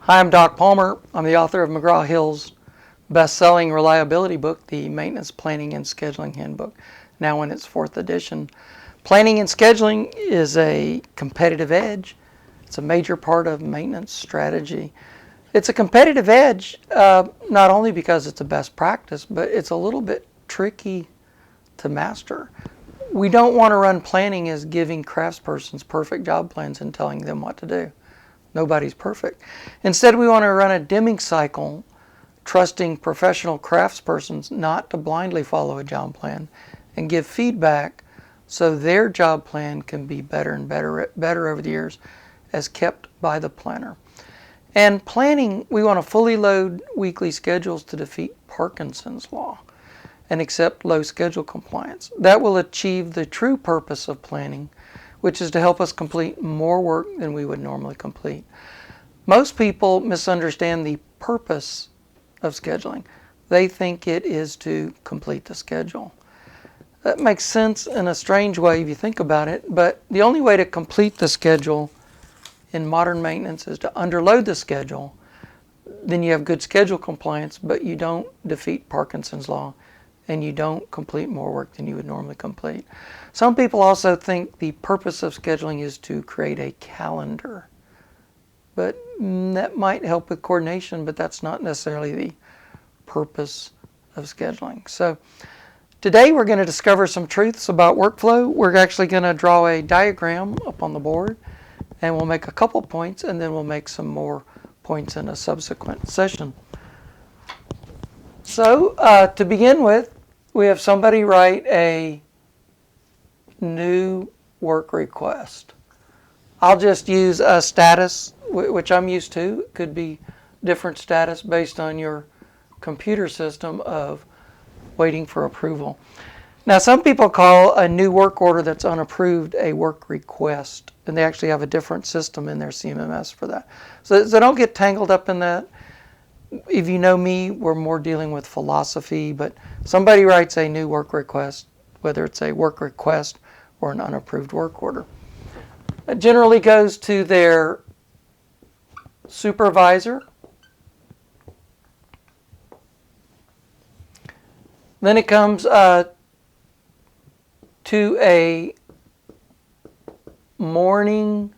Hi, I'm Doc Palmer. I'm the author of McGraw-Hill's best-selling reliability book, the Maintenance Planning and Scheduling Handbook, now in its fourth edition. Planning and scheduling is a competitive edge. It's a major part of maintenance strategy. It's a competitive edge not only because it's a best practice, but it's a little bit tricky to master. We don't want to run planning as giving craftspersons perfect job plans and telling them what to do. Nobody's perfect. Instead, we want to run a Deming cycle, trusting professional craftspersons not to blindly follow a job plan and give feedback so their job plan can be better and better over the years as kept by the planner. And planning, we want to fully load weekly schedules to defeat Parkinson's law and accept low schedule compliance. That will achieve the true purpose of planning, which is to help us complete more work than we would normally complete. Most people misunderstand the purpose of scheduling. They think it is to complete the schedule. That makes sense in a strange way if you think about it, but the only way to complete the schedule in modern maintenance is to underload the schedule. Then you have good schedule compliance, but you don't defeat Parkinson's law and you don't complete more work than you would normally complete. Some people also think the purpose of scheduling is to create a calendar. But that might help with coordination, but that's not necessarily the purpose of scheduling. So today we're going to discover some truths about workflow. We're actually going to draw a diagram up on the board, and we'll make a couple points, and then we'll make some more points in a subsequent session. So to begin with, we have somebody write a new work request. I'll just use a status, which I'm used to. It could be different status based on your computer system of waiting for approval. Now, some people call a new work order that's unapproved a work request, and they actually have a different system in their CMMS for that. So don't get tangled up in that. If you know me, we're more dealing with philosophy, but somebody writes a new work request, whether it's a work request or an unapproved work order. It generally goes to their supervisor. Then it comes to a morning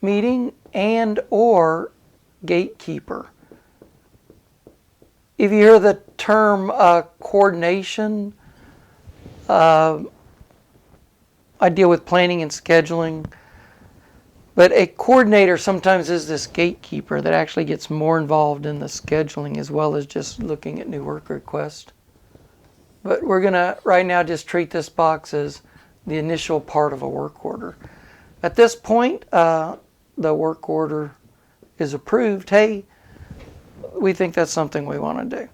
meeting and or gatekeeper. If you hear the term coordination, I deal with planning and scheduling, but a coordinator sometimes is this gatekeeper that actually gets more involved in the scheduling as well as just looking at new work requests. But we're going to right now just treat this box as the initial part of a work order. At this point, the work order is approved. Hey, we think that's something we want to do.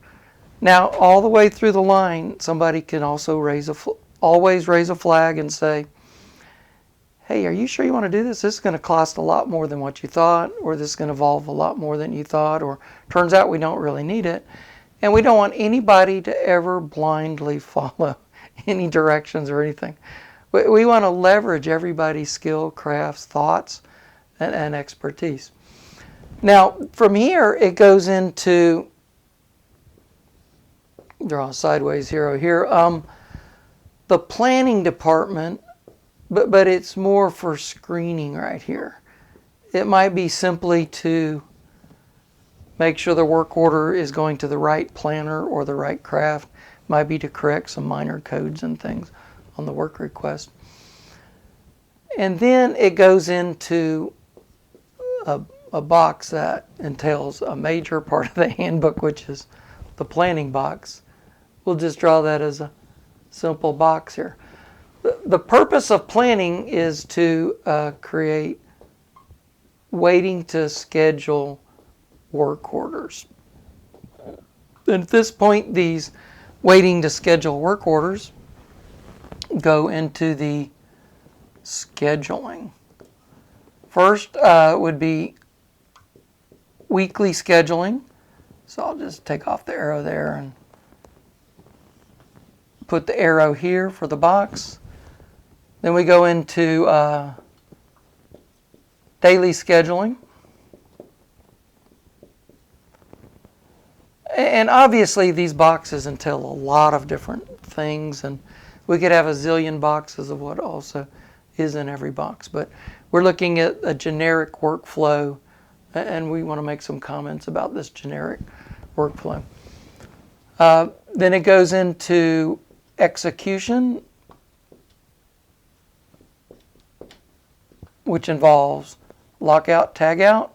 Now, all the way through the line, somebody can also always raise a flag and say, hey, are you sure you want to do this? This is going to cost a lot more than what you thought, or this is going to involve a lot more than you thought, or turns out we don't really need it. And we don't want anybody to ever blindly follow any directions or anything. We want to leverage everybody's skill, crafts, thoughts, and expertise. Now, from here, it goes into, draw a sideways arrow here, the planning department, but it's more for screening right here. It might be simply to make sure the work order is going to the right planner or the right craft. It might be to correct some minor codes and things on the work request. And then it goes into a box that entails a major part of the handbook, which is the planning box. We'll just draw that as a simple box here. The purpose of planning is to create waiting to schedule work orders. And at this point, these waiting to schedule work orders go into the scheduling. First would be weekly scheduling. So I'll just take off the arrow there and put the arrow here for the box. Then we go into daily scheduling. And obviously these boxes entail a lot of different things, and we could have a zillion boxes of what also is in every box. But we're looking at a generic workflow, and we want to make some comments about this generic workflow. Then it goes into execution, which involves lockout, tagout.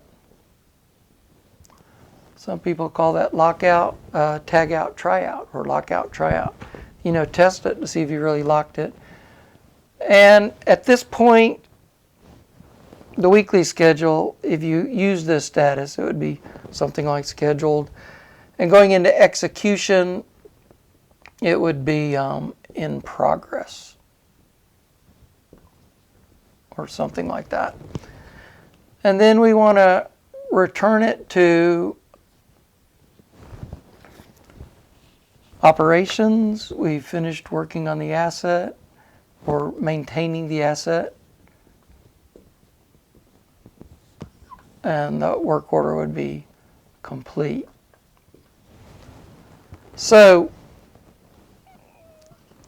Some people call that lockout, tagout, tryout, or lockout, tryout. You know, test it to see if you really locked it. And at this point, the weekly schedule, if you use this status, it would be something like scheduled. And going into execution, it would be in progress or something like that. And then we want to return it to operations. We finished working on the asset or maintaining the asset. And the work order would be complete. So,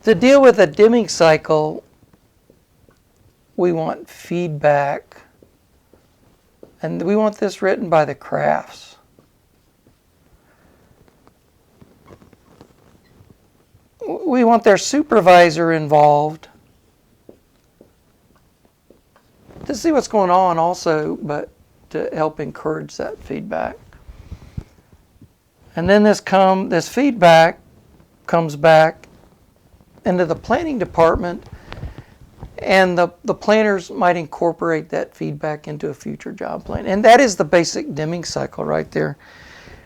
to deal with a dimming cycle, we want feedback, and we want this written by the crafts. We want their supervisor involved to see what's going on also, but to help encourage that feedback. And then this feedback comes back into the planning department, and the planners might incorporate that feedback into a future job plan. And that is the basic dimming cycle right there.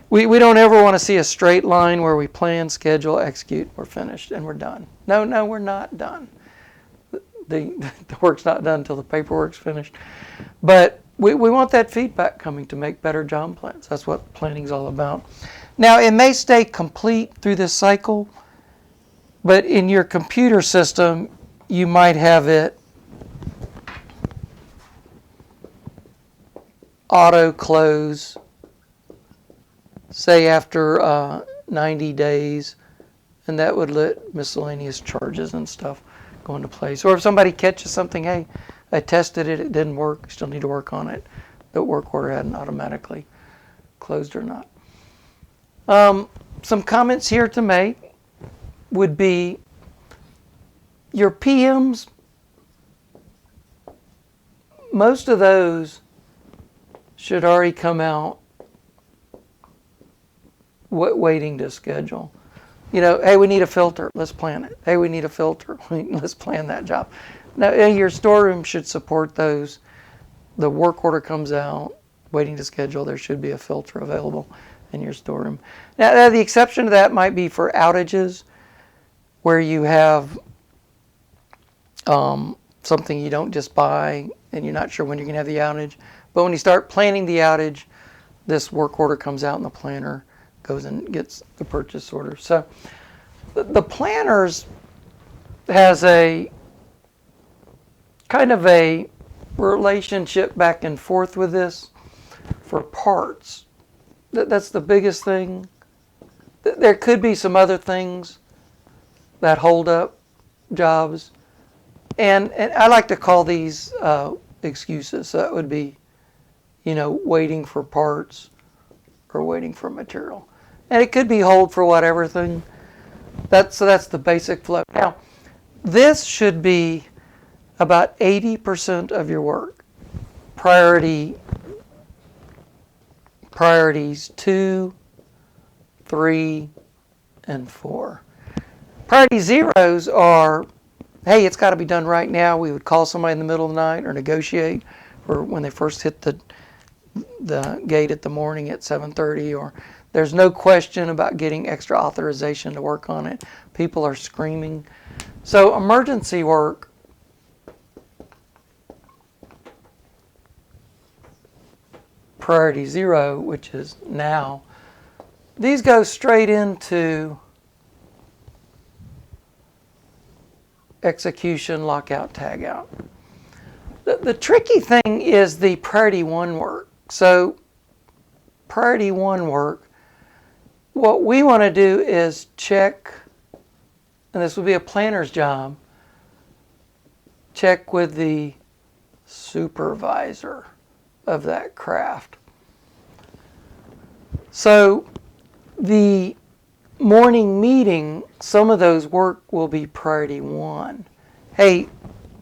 We don't ever want to see a straight line where we plan, schedule, execute, we're finished, and we're done. No, we're not done. The work's not done until the paperwork's finished. But we want that feedback coming to make better job plans. That's what planning's all about. Now, it may stay complete through this cycle, but in your computer system, you might have it auto close, say after 90 days, and that would let miscellaneous charges and stuff go into place. Or if somebody catches something, hey, I tested it, it didn't work, still need to work on it, the work order hadn't automatically closed or not. Some comments here to make would be your PMs, most of those should already come out waiting to schedule. You know, hey, we need a filter, let's plan it. Hey, we need a filter, let's plan that job. Now, your storeroom should support those. The work order comes out, waiting to schedule, there should be a filter available in your storeroom. Now, the exception to that might be for outages, where you have something you don't just buy and you're not sure when you're going to have the outage. But when you start planning the outage, this work order comes out and the planner goes and gets the purchase order. So the planners has a kind of a relationship back and forth with this for parts. That's the biggest thing. There could be some other things that hold up jobs. And I like to call these excuses. So that would be, you know, waiting for parts or waiting for material. And it could be hold for whatever thing. So that's the basic flow. Now, this should be about 80% of your work. Priorities 2, 3, and 4. Priority zeros are, hey, it's got to be done right now. We would call somebody in the middle of the night or negotiate, or when they first hit the gate at the morning at 7:30, or there's no question about getting extra authorization to work on it. People are screaming. So emergency work, priority 0, which is now, these go straight into execution, lockout, tagout. The tricky thing is the priority 1 work. So priority 1 work, What we want to do is check, and this would be a planner's job, check with the supervisor of that craft. So the morning meeting, some of those work will be priority 1. Hey,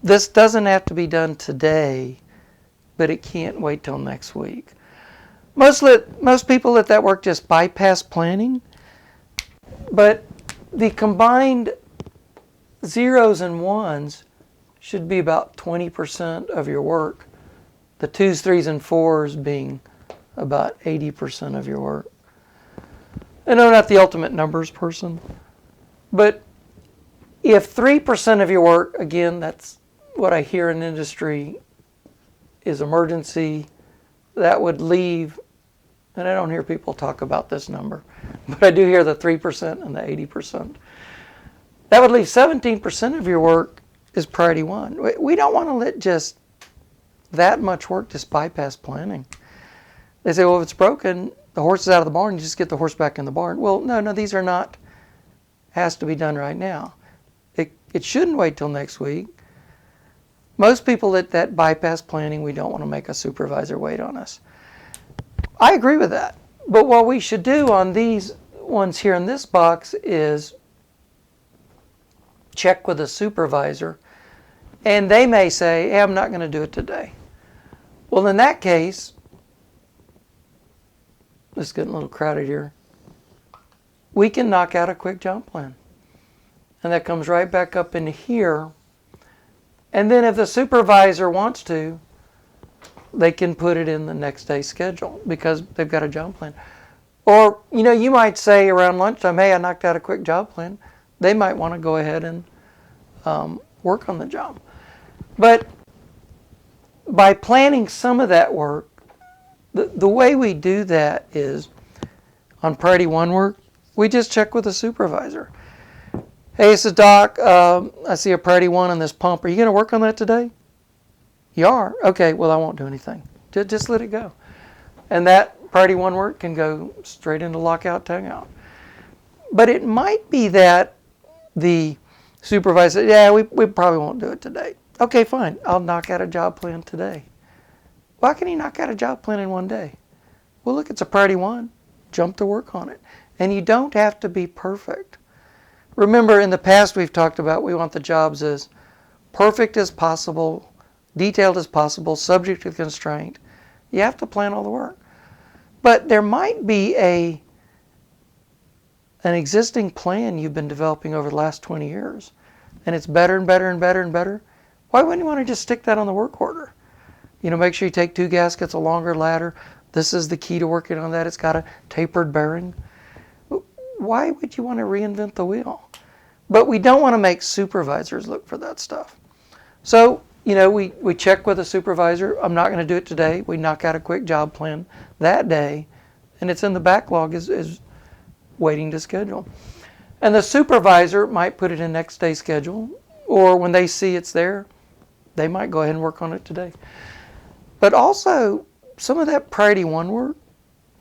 this doesn't have to be done today, but it can't wait till next week. Most people let that work just bypass planning, but the combined zeros and ones should be about 20% of your work. The 2s, 3s, and 4s being about 80% of your work. And I'm not the ultimate numbers person, but if 3% of your work, again, that's what I hear in industry, is emergency, that would leave, and I don't hear people talk about this number, but I do hear the 3% and the 80%. That would leave 17% of your work is priority 1. We don't want to let just that much work just bypass planning. They say, well, if it's broken, the horse is out of the barn, you just get the horse back in the barn. Well, no, these are not, has to be done right now. It shouldn't wait till next week. Most people that bypass planning, we don't want to make a supervisor wait on us. I agree with that. But what we should do on these ones here in this box is check with a supervisor, and they may say, hey, I'm not going to do it today. Well, in that case, it's getting a little crowded here, we can knock out a quick job plan. And that comes right back up into here. And then if the supervisor wants to, they can put it in the next day's schedule because they've got a job plan. Or, you might say around lunchtime, hey, I knocked out a quick job plan. They might want to go ahead and work on the job. But by planning some of that work, the way we do that is on priority 1 work, we just check with the supervisor. Hey, this is Doc. I see a priority 1 on this pump. Are you going to work on that today? You are? Okay, well, I won't do anything. Just let it go. And that priority 1 work can go straight into lockout, tagout. But it might be that the supervisor said, yeah, we probably won't do it today. Okay, fine. I'll knock out a job plan today. Why can you knock out a job plan in one day? Well, look, it's a priority 1. Jump to work on it. And you don't have to be perfect. Remember, in the past we've talked about we want the jobs as perfect as possible, detailed as possible, subject to constraint. You have to plan all the work. But there might be an existing plan you've been developing over the last 20 years, and it's better and better and better and better. Why wouldn't you want to just stick that on the work order? Make sure you take 2 gaskets, a longer ladder. This is the key to working on that. It's got a tapered bearing. Why would you want to reinvent the wheel? But we don't want to make supervisors look for that stuff. So, we check with a supervisor. I'm not going to do it today. We knock out a quick job plan that day, and it's in the backlog is waiting to schedule. And the supervisor might put it in next day's schedule, or when they see it's there, they might go ahead and work on it today. But also, some of that priority 1 work,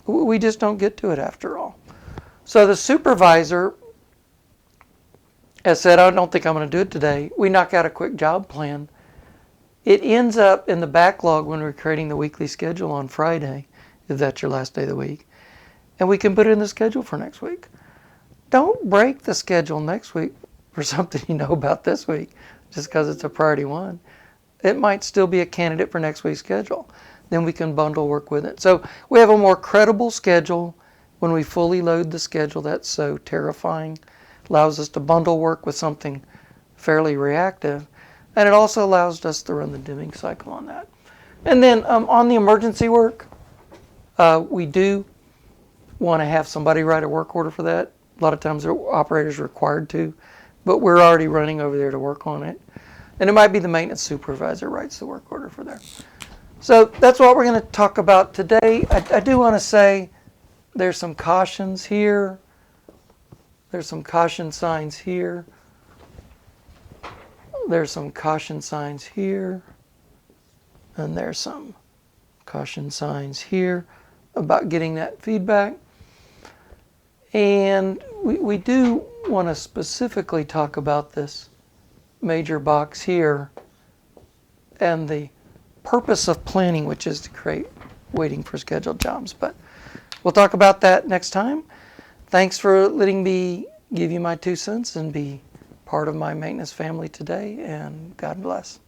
we just don't get to it after all. So the supervisor has said, I don't think I'm going to do it today. We knock out a quick job plan. It ends up in the backlog when we're creating the weekly schedule on Friday, if that's your last day of the week. And we can put it in the schedule for next week. Don't break the schedule next week for something you know about this week just because it's a priority 1. It might still be a candidate for next week's schedule. Then we can bundle work with it. So we have a more credible schedule when we fully load the schedule. That's so terrifying. Allows us to bundle work with something fairly reactive. And it also allows us to run the dimming cycle on that. And then on the emergency work, we do want to have somebody write a work order for that. A lot of times the operator's required to, but we're already running over there to work on it. And it might be the maintenance supervisor writes the work order for there. So that's what we're going to talk about today. I do want to say there's some cautions here. There's some caution signs here. There's some caution signs here. And there's some caution signs here about getting that feedback. And we do want to specifically talk about this major box here and the purpose of planning, which is to create waiting for scheduled jobs. But we'll talk about that next time. Thanks for letting me give you my 2 cents and be part of my maintenance family today, and God bless.